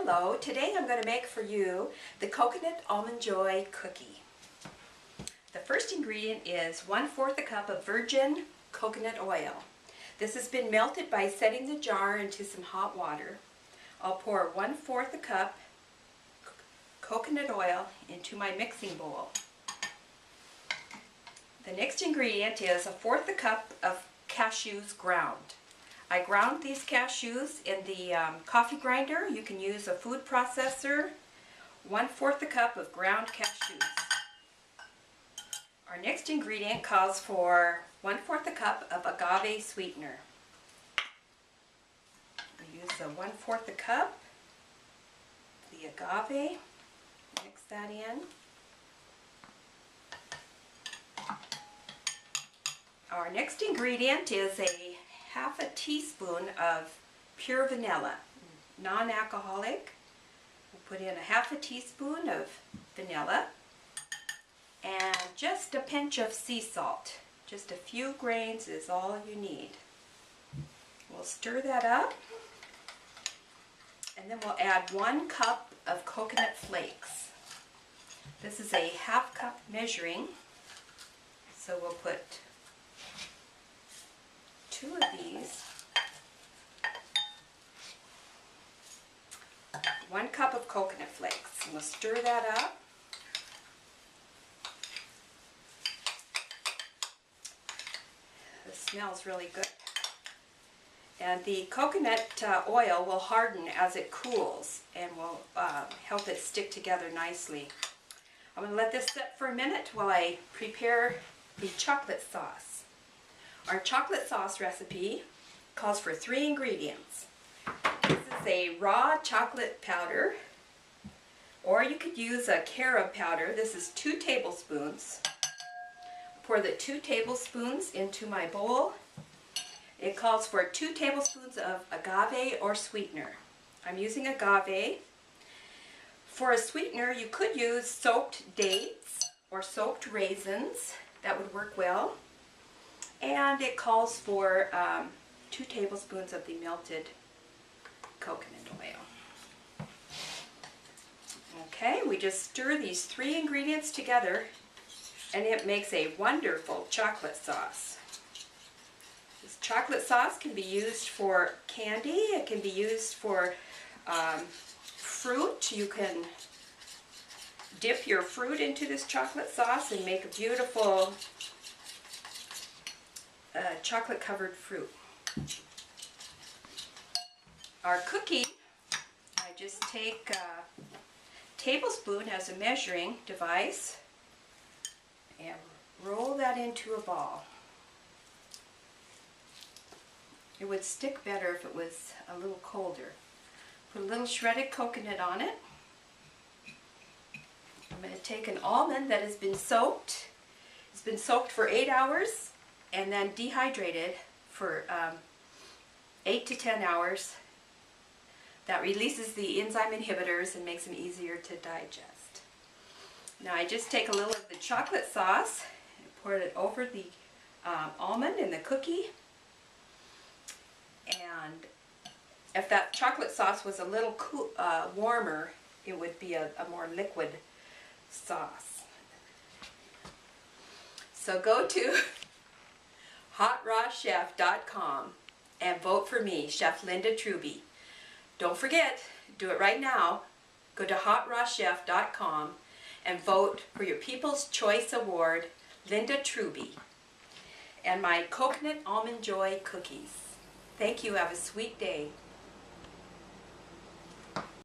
Hello, today I'm going to make for you the Coconut Almond Joy Cookie. The first ingredient is 1/4 a cup of virgin coconut oil. This has been melted by setting the jar into some hot water. I'll pour 1/4 a cup coconut oil into my mixing bowl. The next ingredient is 1/4 a cup of cashews ground. I ground these cashews in the coffee grinder. You can use a food processor. 1/4 a cup of ground cashews. Our next ingredient calls for 1/4 a cup of agave sweetener. We use the 1/4 a cup, the agave, mix that in. Our next ingredient is a 1/2 teaspoon of pure vanilla, non-alcoholic. We'll put in a 1/2 teaspoon of vanilla and just a pinch of sea salt. Just a few grains is all you need. We'll stir that up, and then we'll add 1 cup of coconut flakes. This is a 1/2 cup measuring, so we'll put 2 of these. 1 cup of coconut flakes. And we'll stir that up. This smells really good. And the coconut oil will harden as it cools and will help it stick together nicely. I'm going to let this sit for a minute while I prepare the chocolate sauce. Our chocolate sauce recipe calls for 3 ingredients. This is a raw chocolate powder, or you could use a carob powder. This is 2 tablespoons. Pour the 2 tablespoons into my bowl. It calls for 2 tablespoons of agave or sweetener. I'm using agave. For a sweetener, you could use soaked dates or soaked raisins. That would work well. And it calls for 2 tablespoons of the melted coconut oil. Okay, we just stir these 3 ingredients together and it makes a wonderful chocolate sauce. This chocolate sauce can be used for candy, it can be used for fruit. You can dip your fruit into this chocolate sauce and make a beautiful chocolate covered fruit. Our cookie, I just take a tablespoon as a measuring device and roll that into a ball. It would stick better if it was a little colder. Put a little shredded coconut on it. I'm going to take an almond that has been soaked. It's been soaked for 8 hours and then dehydrated for 8 to 10 hours. That releases the enzyme inhibitors and makes them easier to digest. Now I just take a little of the chocolate sauce and pour it over the almond and the cookie. And if that chocolate sauce was a little warmer, it would be a more liquid sauce. So go to hotrawchef.com and vote for me, Chef Linda Trubey. Don't forget, do it right now. Go to hotrawchef.com and vote for your People's Choice Award, Linda Trubey, and my Coconut Almond Joy Cookies. Thank you. Have a sweet day.